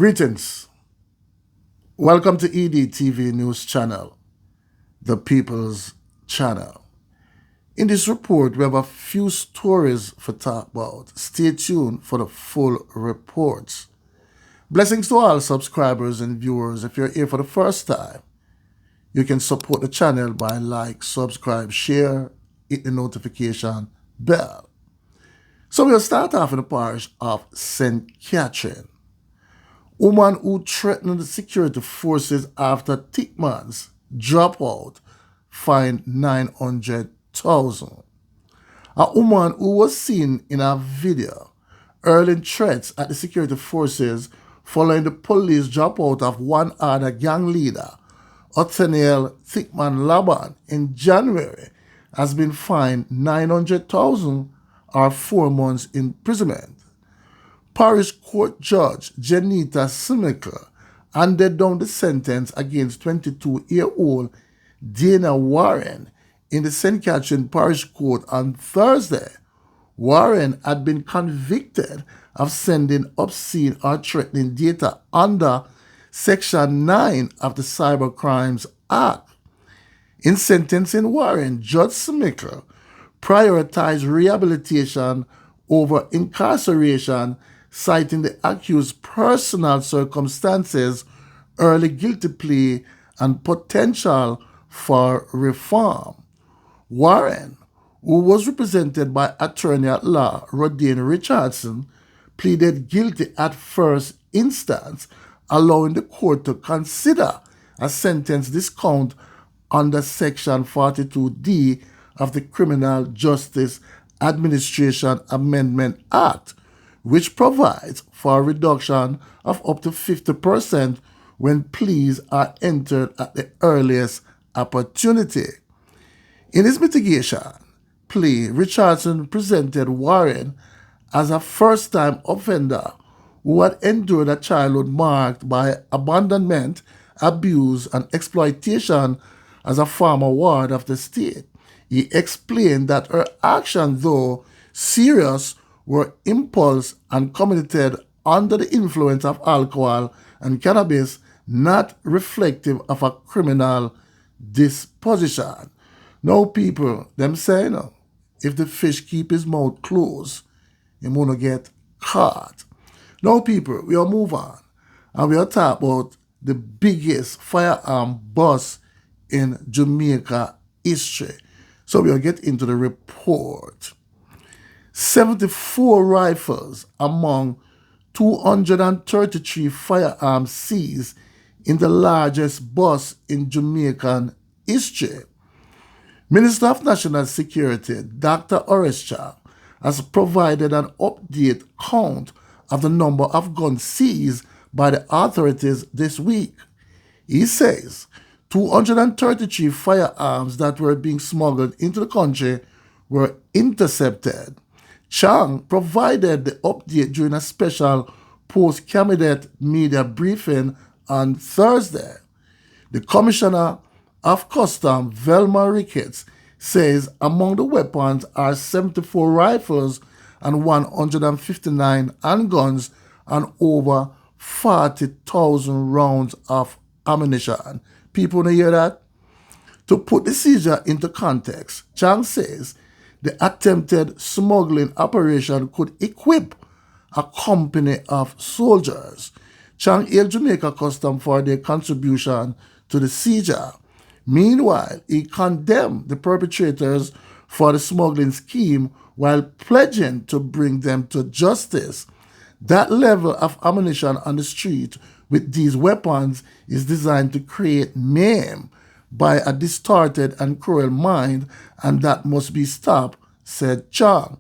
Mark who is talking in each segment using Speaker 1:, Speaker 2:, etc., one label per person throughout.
Speaker 1: Greetings. Welcome to EDTV News Channel, the People's Channel. In this report, we have a few stories for talk about. Stay tuned for the full reports. Blessings to all subscribers and viewers. If you're here for the first time, you can support the channel by like, subscribe, share, hit the notification bell. So we'll start off in the parish of St. Catherine. Woman who threatened the security forces after THICKMAN's dropout fined 900,000. A woman who was seen in a video hurling threats at the security forces following the police dropout of one other gang leader, Othniel THICKMAN Laban, in January has been fined 900,000 or 4 months imprisonment. Parish Court Judge Janita Simica handed down the sentence against 22-year-old Dana Warren in the St. Catherine Parish Court on Thursday. Warren had been convicted of sending obscene or threatening data under Section 9 of the Cybercrimes Act. In sentencing Warren, Judge Simica prioritized rehabilitation over incarceration, citing the accused's personal circumstances, early guilty plea, and potential for reform. Warren, who was represented by attorney at law Rodin Richardson, pleaded guilty at first instance, allowing the court to consider a sentence discount under Section 42D of the Criminal Justice Administration Amendment Act, which provides for a reduction of up to 50% when pleas are entered at the earliest opportunity. In his mitigation plea, Richardson presented Warren as a first-time offender who had endured a childhood marked by abandonment, abuse, and exploitation as a former ward of the state. He explained that her actions, though serious, were impulse and committed under the influence of alcohol and cannabis, not reflective of a criminal disposition. Now people, them say, if the fish keep his mouth closed, he won't get caught. Now people, we'll move on and we'll talk about the biggest firearm bust in Jamaica history. So we'll get into the report. 74 rifles among 233 firearms seized in the largest bust in Jamaican history. Minister of National Security, Dr. Orescha, has provided an update count of the number of guns seized by the authorities this week. He says 233 firearms that were being smuggled into the country were intercepted. Chang provided the update during a special post-cabinet media briefing on Thursday. The Commissioner of Customs, Velma Ricketts, says among the weapons are 74 rifles and 159 handguns and over 40,000 rounds of ammunition. People want to hear that? To put the seizure into context, Chang says the attempted smuggling operation could equip a company of soldiers. Chang hailed Jamaica Customs for their contribution to the seizure. Meanwhile, he condemned the perpetrators for the smuggling scheme while pledging to bring them to justice. That level of ammunition on the street with these weapons is designed to create mayhem by a distorted and cruel mind, and that must be stopped, said Chang.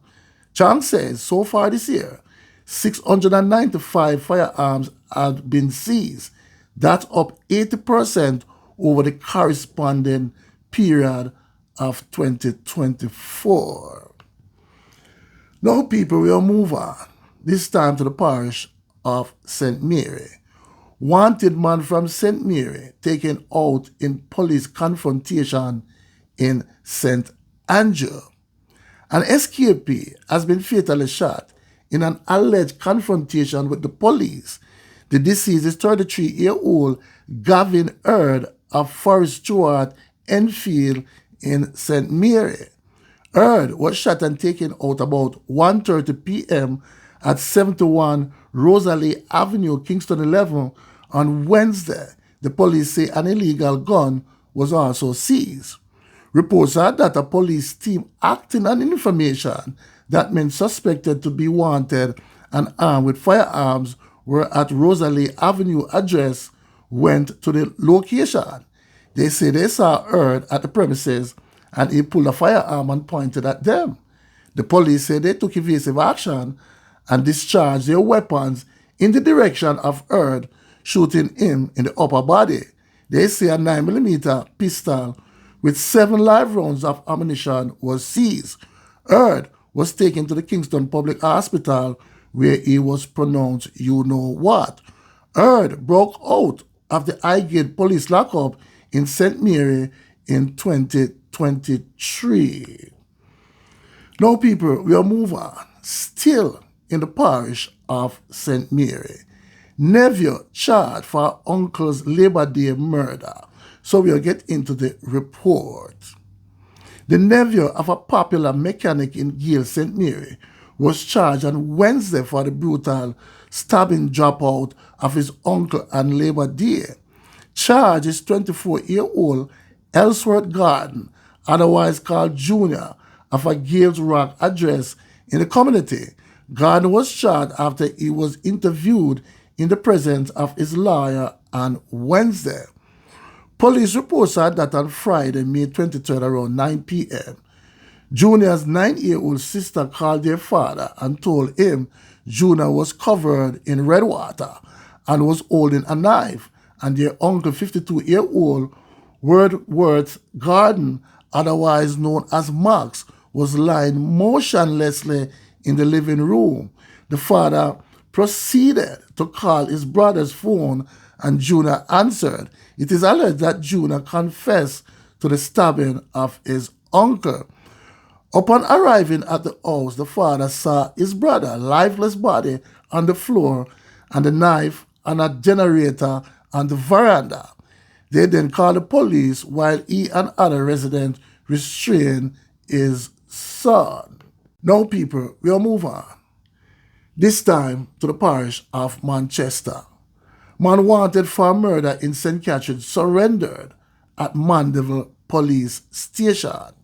Speaker 1: Chang says so far this year, 695 firearms have been seized. That's up 80% over the corresponding period of 2024. Now people, we'll move on, this time to the parish of St. Mary. Wanted man from St. Mary taken out in police confrontation in St. Andrew. An escapee has been fatally shot in an alleged confrontation with the police. The deceased is 33-year-old Gavin of Forest Stewart, Enfield in St. Mary. Was shot and taken out about 1:30 p.m. at 71 Rosalie Avenue, Kingston 11 on Wednesday. The police say an illegal gun was also seized. Reports are that a police team acting on information that men suspected to be wanted and armed with firearms were at Rosalie Avenue address went to the location. They say they saw Earl at the premises and he pulled a firearm and pointed at them. The police say they took evasive action and discharged their weapons in the direction of Earl, shooting him in the upper body. They say a 9mm pistol with 7 live rounds of ammunition was seized. Earl was taken to the Kingston Public Hospital where he was pronounced you-know-what. Earl broke out of the Highgate police lockup in St. Mary in 2023. Now, people, we'll move on. Still in the parish of St. Mary, nephew charged for uncle's Labor Day murder. So we'll get into the report. The nephew of a popular mechanic in Gill, St. Mary, was charged on Wednesday for the brutal stabbing dropout of his uncle on Labor Day. Charged is 24-year-old Ellsworth Garden, otherwise called Junior, of a Gales Rock address in the community. Garden was charged after he was interviewed in the presence of his lawyer on Wednesday. Police reports are that on Friday, May 23rd, around 9 p.m., Junior's 9-year-old sister called their father and told him Junior was covered in red water and was holding a knife, and their uncle, 52-year-old Wordsworth Garden, otherwise known as Max, was lying motionlessly in the living room. The father proceeded to call his brother's phone and Junior answered. It is alleged that Junior confessed to the stabbing of his uncle. Upon arriving at the house, the father saw his brother's lifeless body on the floor and the knife and a generator on the veranda. They then called the police while he and other residents restrained his son. Now, people, we'll move on. This time to the parish of Manchester. Man wanted for murder in St. Catherine surrendered at Mandeville Police Station.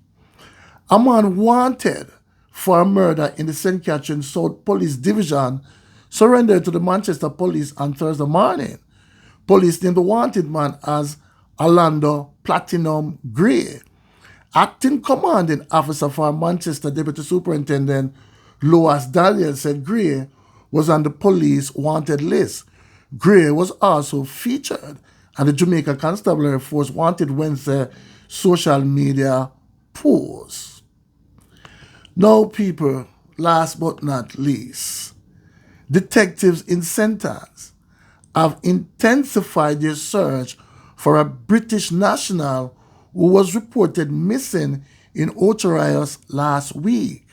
Speaker 1: A man wanted for murder in the St. Catherine South Police Division surrendered to the Manchester Police on Thursday morning. Police named the wanted man as Orlando Platinum Gray. Acting commanding officer for Manchester Deputy Superintendent Lois Daniel said Gray was on the police wanted list. Gray was also featured on the Jamaica Constabulary Force wanted Wednesday social media post. Now, people, last but not least, detectives in Sentence have intensified their search for a British national who was reported missing in Otorius last week.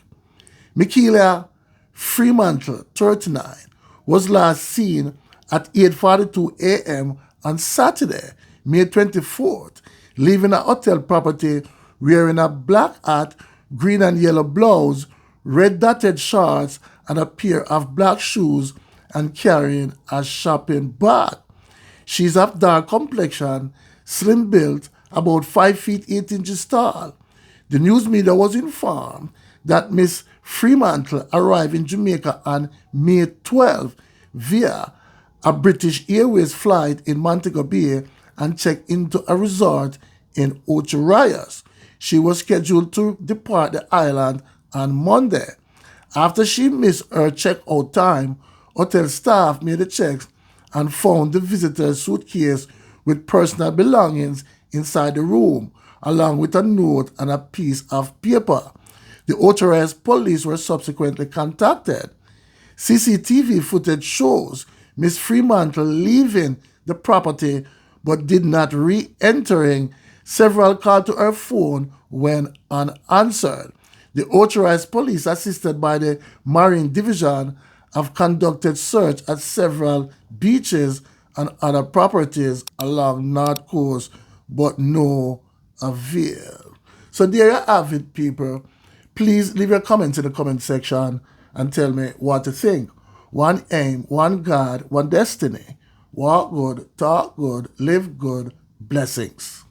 Speaker 1: Michaela Fremantle, 39, was last seen at 8:42 a.m. on Saturday, May 24th, leaving a hotel property wearing a black hat, green and yellow blouse, red dotted shorts, and a pair of black shoes, and carrying a shopping bag. She's of dark complexion, slim built, about 5 feet 8 inches tall. The news media was informed that Miss Fremantle arrived in Jamaica on May 12 via a British Airways flight in Montego Bay and checked into a resort in Otorius. She was scheduled to depart the island on Monday. After she missed her checkout time, hotel staff made the checks and found the visitor's suitcase with personal belongings inside the room, along with a note and a piece of paper. The Otorius police were subsequently contacted. CCTV footage shows Miss Fremantle leaving the property but did not re-entering. Several called to her phone when unanswered. The Otorius police, assisted by the Marine Division, have conducted search at several beaches and other properties along North Coast, but no avail. So there you have it, people. Please leave your comments in the comment section and tell me what you think. One aim, one God, one destiny. Walk good, talk good, live good. Blessings.